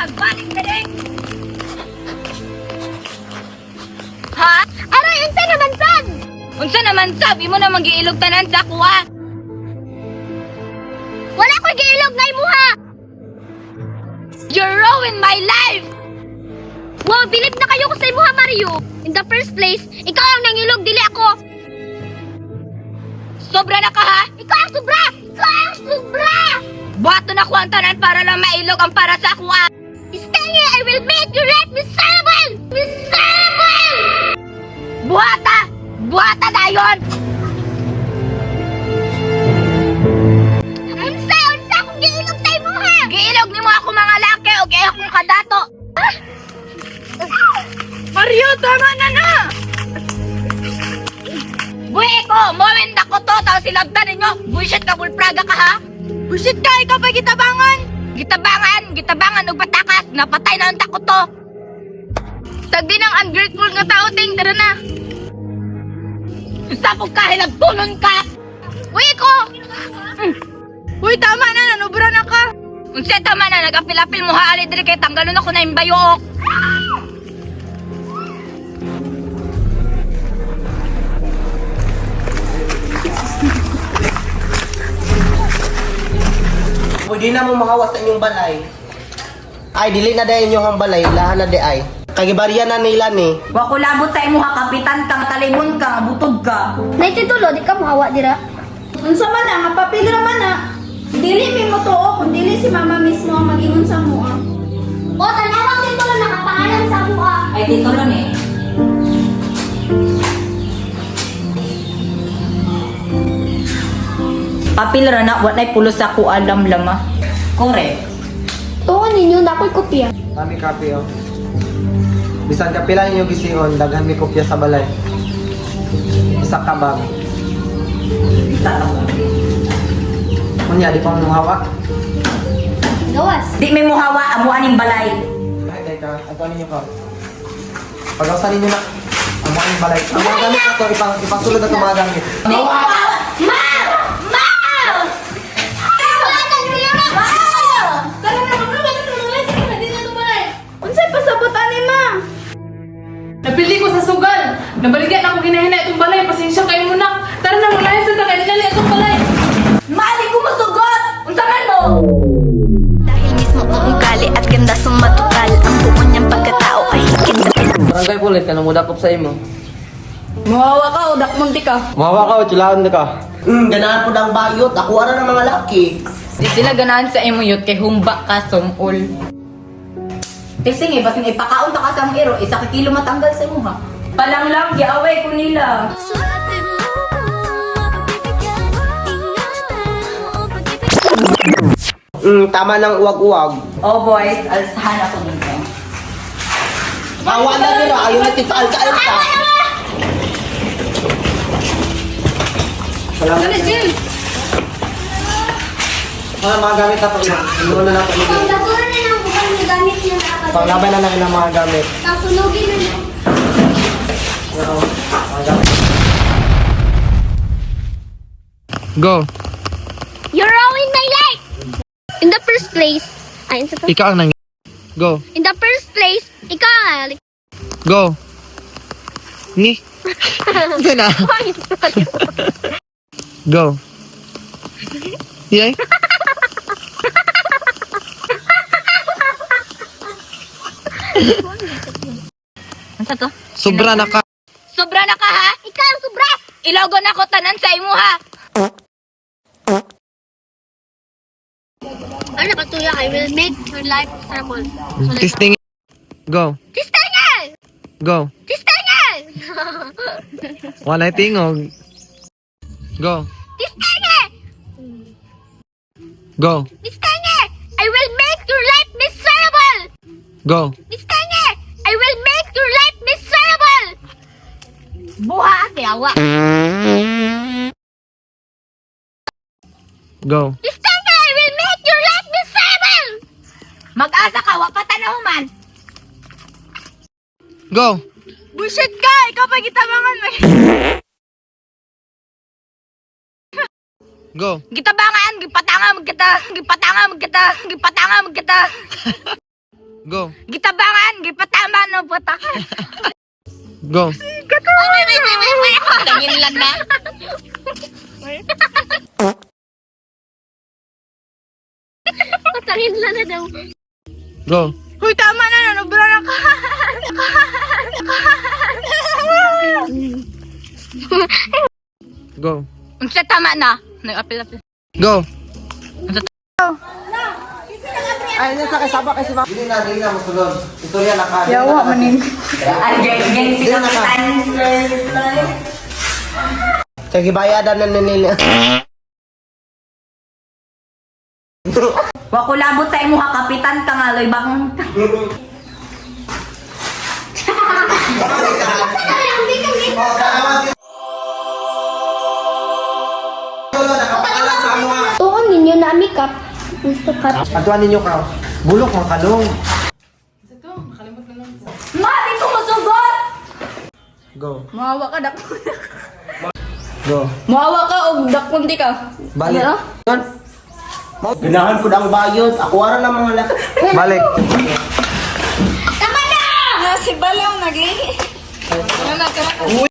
Magbalik ka din! Ha? Aray, unsa naman sab? Unsa naman sab? Imo na mag-iilog tanan sa kuha. Wala ko giilog na imuha! You ruined my life! Wow, bilib na kayo ko sa imuha, Mario! In the first place, ikaw ang nangilog, dili ako! Sobra na ka, ha? Ikaw ang sobra! Ikaw ang sobra! Buhato na ko ang tanan para lang mailog ang para sa kuha! Stay here! I will make your life miserable! Miserable! Buhata! Buhata na yun! Unsa akong giilog sa imuha! Giilog ni mo ako mga laki o gaya akong kadato! Mario, tama na na! Buhi ko! Moment ako to! Tapos silabtan ninyo! Bullshit ka, bulpraga ka ha! Bullshit ka! Ikaw pa gitabangan! Gitabangan! Gitabangan o patakas! Napatay na ang takot to! Sagdi ng ungrateful nga tao, ting! Tara na! Sapog ka! Hilagtunon ka! Buhi ko! Uy, tama na! Nanubra na ka! Unsa tama na! Nag-apil-apil mo ha! Ali diri kay tanggalon ako na yung bayok! Pwede na mo makawas sa inyong balay. Ay, dili na dayon inyong balay, lahan na di ay. Kagibarya na nila ni. Wa ko labot sa imo ha, kapitan kang talibon ka, butog ka. Naititulo, di ka muhawa dira. Unsa man na, nga papel raman na. Dili mi mo tuo, kung dili si mama mismo ang mag-ingon sa mua. O, tanawang titulo nakapangalan sa mukha. Ay, titulo ni. Papil ra na, wat na'y pulos ako alam lama. Correct. Tuon ninyo, na ako'y kopya. Kami kape oh. Bisan ka pila ninyo gisihon, daghan mi kopya sa balay. Isa ka bag. Kunya, di pa mo hawa. Gawas. Di may muhawa, amuan yung balay. Ay, teka, ato ninyo ka. Pag-ausan ninyo na. Amuan yung balay. Ang mga gamit na to, ipangsulod na ito mga gamit. Ma! Ma! Ma! Tawanan mo yun! Ma! Tara na, magkawa na tulungan sa mga din na tumalay. Unsay pasabot ani ma? Napili ko sa sugal. Nabaligyan ako ginahina itong balay. Pasensya kayo muna. Tara na, malayan sa takay. Dinali itong balay. Mali ko masugot! Unsa man mo? Dahil mismo ang ugali at ganda sa matutal, ang buo niyang pagkatao ay higit sa Barangay Pulit ka nang mudakop sa imo. Muhawa ka o dakmunti ka? Mahawa ka o chilaon ka. Ganahan po ng bayot. Ako ara ng mga laki. Di sila ganahan sa imo yut kay humba ka sumol. Tising eh, basing ipakaon ta ka sa iro, isa ka kilo matanggal sa imo ha. Palang lang, giaway ko nila. Tama ng uwag-uwag. Oh boys, alsahan ako dito. Awa na nila. Ayaw na si Alsa. Salamat. Wala mga gamit na pag inuuna na pag Ang basura na ng bukal na gamit niya na ako. Paglabay na lang ng mga gamit. Tasunogin na niya. Ano, mga gamit. Go. You ruined my life! In the first place, ayun sa to. Ikaw ang nang... Go. In the first place, ikaw ang Go. Ni. Isa na. Go. Yay. Ano to? Sobra na ka. Sobra na ka ha? Ikaw ang sobra! Ilogon ako tanan sa imo ha. Ano ba tuya? I will make your life miserable. So, like, Testing. Go. Tistangan! Go. Tistangan! Wala tingog. Go. Tistangan! Go. Tistangan! I will make your life miserable! Go. Tistangan! I will make your life miserable! Buha kay awa. Go. Tistangan! I will make your life miserable! Mag-asa ka, wa pa tanahuman. Go. Bullshit ka! Ikaw pa gitabangan mo. Go. Gitabangan, gipatanga magkita, gipatanga magkita, gipatanga magkita. Go. Gitabangan, gipataman no patakan. Go. Tangin lang na. Patangin lang na daw. Go. Hoy, tama na, nanubra na ka. Go. Unsa tama na? Nag-apil-apil. Go. Ay, nasa kasaba kasi ba? Dili na musulod. Istorya na ka. Yawa maning. Dili na ka. Kaya gibayadan na nila. Wa ko labot sa imo ha kapitan ka nga loy bang. Tuon ninyo na makeup. Gusto ka. Atuan ninyo ka. Bulok mga kalong. Ito, nakalimot na lang. Ma, di ko masugot. Go. Muawa ka dak. Go. Muawa ka og dakunti ka. Balik. Ano? Yun. Ganahan ko ang bayot. Ako ara na mga laki. Balik. Si Balong nagli.